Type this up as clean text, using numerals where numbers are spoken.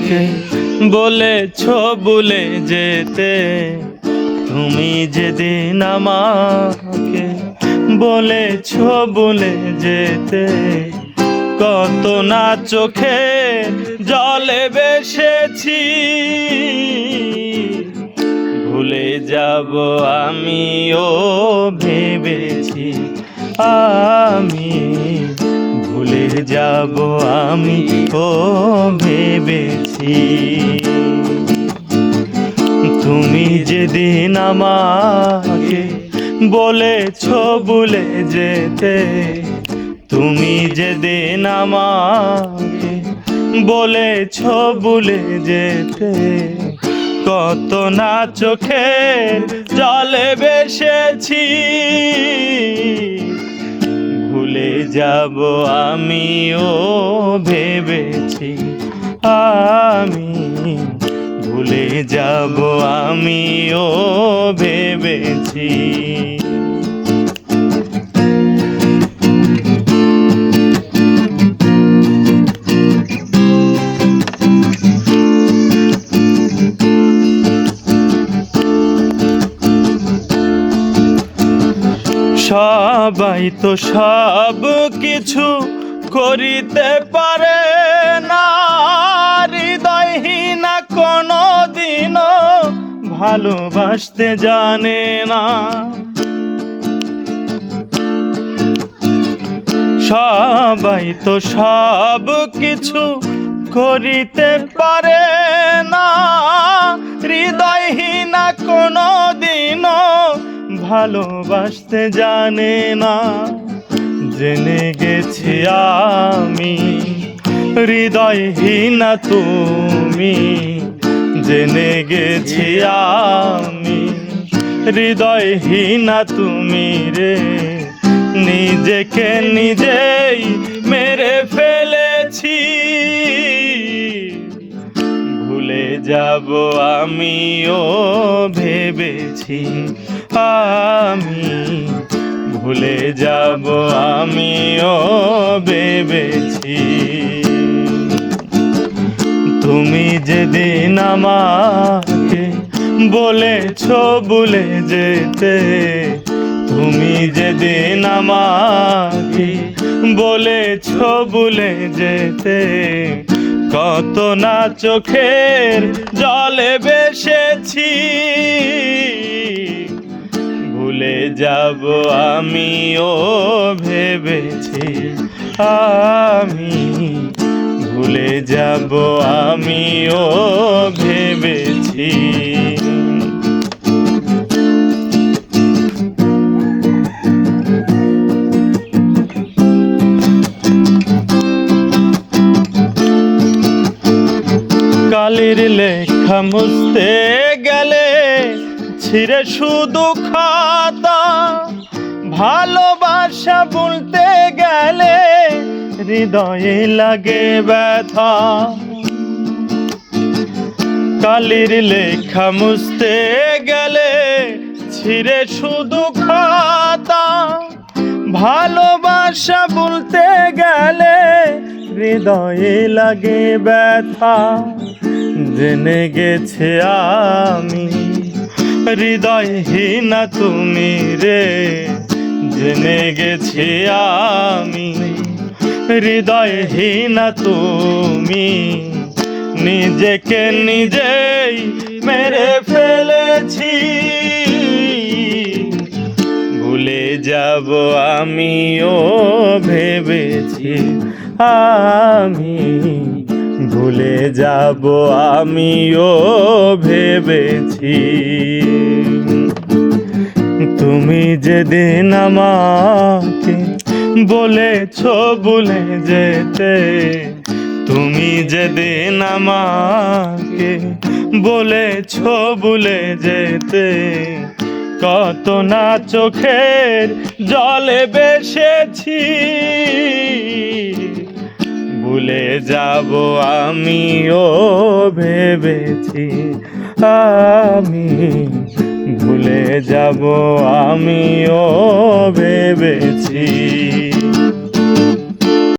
আমাকে বলেছ ভুলে যেতে, তুমি যেদিন আমাকে বলেছ ভুলে যেতে, কত না চোখে জলে বেসেছি। ভুলে যাব আমিও ভেবেছি, আমি ভুলে যাব আমি ও ভেবেছি। তুমি যেদিন আমাকে বলেছ ভুলে যেতে, তুমি যেদিন আমাকে বলেছ ভুলে যেতে, কত না চোখের জলে বেসেছি। ভুলে যাব আমিও ভেবেছি, আমি ভুলে যাব আমিও ভেবেছি। সবাই তো সব কিছু করিতে পারে না, হৃদয়হীনা কোনো দিনও ভালোবাসতে জানে না। সবাই তো সব কিছু করিতে পারে না, হৃদয়হীনা কোনো দিনও ভালোবাসতে জানে না। জেনে গেছি আমি হৃদয়হীনা তুমি, জেনে গেছি আমি হৃদয়হীনা তুমি রে। নিজেকে নিজেই মেরে ফেলেছি, ভুলে যাব আমিও ভেবেছি, আমি ভুলে যাব আমিও ভেবেছি। তুমি যেদিন আমাকে বলেছ ভুলে যেতে, তুমি যেদিন আমাকে বলেছ ভুলে যেতে, কত না চোখের জলে বেসেছি। ভুলে যাব আমিও ভেবেছি, আমি ভুলে যাব আমিও ভেবেছি। কালির লেখা মুছতে গেলে ছিঁড়ে শুধু খাতা, ভালোবাসা বলতে গেলে হৃদয়ে লাগে ব্যথা। কালির লেখা মুছতে গেলে ছিঁড়ে শুধু খাতা, ভালোবাসা বলতে গেলে হৃদয়ে লাগে ব্যথা। জেনে গেছে আমি হৃদয়হীনা তুমি রে, জেনে গেছি আমি হৃদয়হীনা তুমি। নিজেকে নিজেই মেরে ফেলেছি, ভুলে যাব আমিও ভেবেছি, আমি ভুলে যাব আমিও ভেবেছি। তুমি যেদিন আমাকে বলেছ ভুলে যেতে, তুমি যেদিন আমাকে বলেছ ভুলে যেতে, কত না চোখের জলে বেসেছি। ভুলে যাব আমিও ভেবেছি, আমি ভুলে যাব আমিও ভেবেছি।